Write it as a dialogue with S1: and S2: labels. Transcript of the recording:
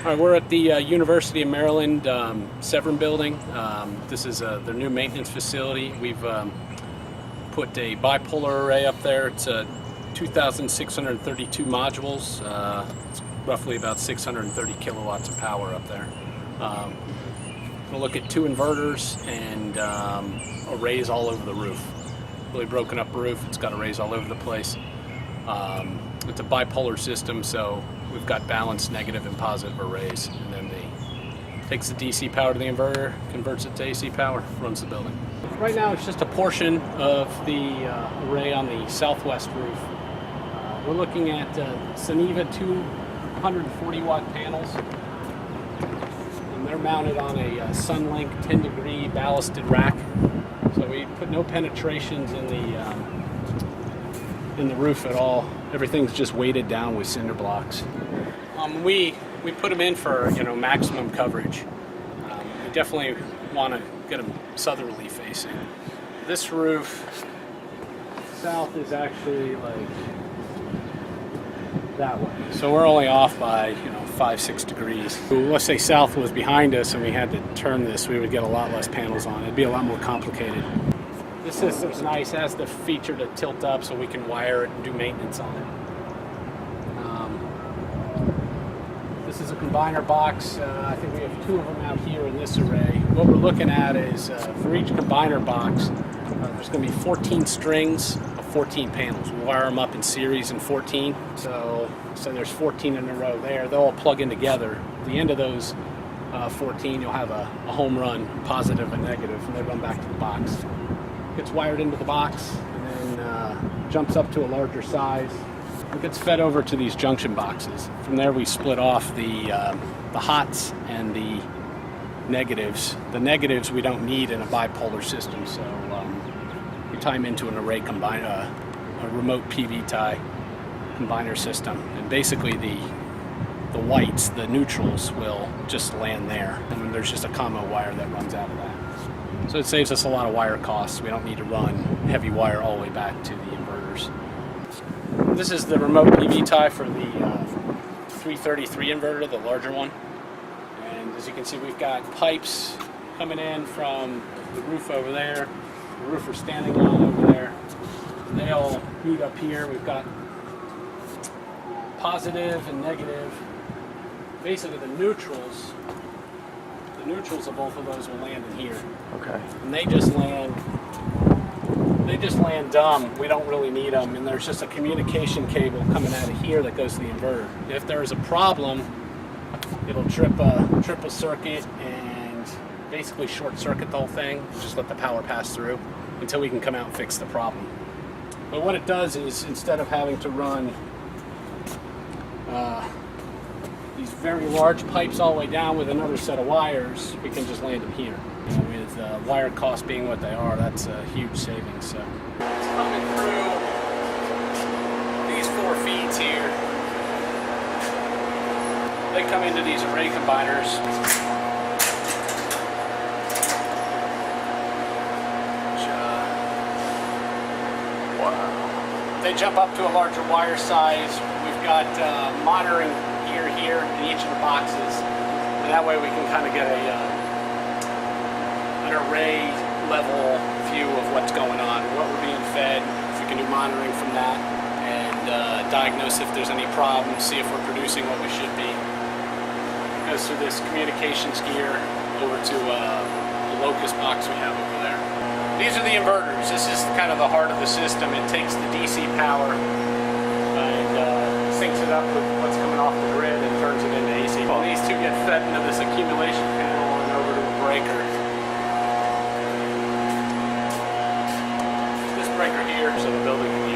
S1: All right, we're at the University of Maryland Severn building. This is their new maintenance facility. We've put a bipolar array up there. It's 2,632 modules. It's roughly about 630 kilowatts of power up there. We'll look at 2 inverters and arrays all over the roof. Really broken up roof. It's got arrays all over the place. It's a bipolar system, so we've got balanced negative and positive arrays, and then takes the DC power to the inverter, converts it to AC power, runs the building. Right now it's just a portion of the array on the southwest roof. We're looking at Soneva 240 watt panels, and they're mounted on a Sunlink 10-degree ballasted rack. So we put no penetrations in the roof at all. Everything's just weighted down with cinder blocks. We put them in for maximum coverage. We definitely want to get them southerly facing. This roof south is actually like that way, so we're only off by 5-6 degrees. Let's say south was behind us and we had to turn this, we would get a lot less panels on. It'd be a lot more complicated. This system's nice. It has the feature to tilt up so we can wire it and do maintenance on it. This is a combiner box. I think we have 2 of them out here in this array. What we're looking at is for each combiner box, there's going to be 14 strings of 14 panels. We'll wire them up in series in 14. So there's 14 in a row there. They'll all plug in together. At the end of those 14, you'll have a home run, positive and negative, and they run back to the box. Gets wired into the box and then jumps up to a larger size. It gets fed over to these junction boxes. From there we split off the hots and the negatives. The negatives we don't need in a bipolar system, so we tie them into an array combiner, a remote PV tie combiner system. And basically the whites, the neutrals, will just land there. And then there's just a combo wire that runs out of that. So it saves us a lot of wire costs. We don't need to run heavy wire all the way back to the inverters. This is the remote PV tie for the 333 inverter, the larger one. And as you can see, we've got pipes coming in from the roof over there, the roofer standing on over there. They all meet up here. We've got positive and negative. Basically the neutrals of both of those will land in here.
S2: Okay.
S1: And they just land dumb. We don't really need them. And there's just a communication cable coming out of here that goes to the inverter. If there is a problem, it'll trip a circuit and basically short circuit the whole thing. Just let the power pass through until we can come out and fix the problem. But what it does is, instead of having to run these very large pipes all the way down with another set of wires, we can just land them here. With wire costs being what they are, that's a huge savings. So it's coming through these 4 feeds here. They come into these array combiners. Wow. They jump up to a larger wire size. We've got monitoring here in each of the boxes, and that way we can kind of get an array level view of what's going on, what we're being fed, if we can do monitoring from that, and diagnose if there's any problems, see if we're producing what we should be. It goes through this communications gear over to the locus box we have over there. These are the inverters. This is kind of the heart of the system. It takes the DC power and syncs it up with what's coming off the grid and turns it into AC. Well, these 2 get fed into this accumulation panel and over to the breaker. This breaker here, so the building can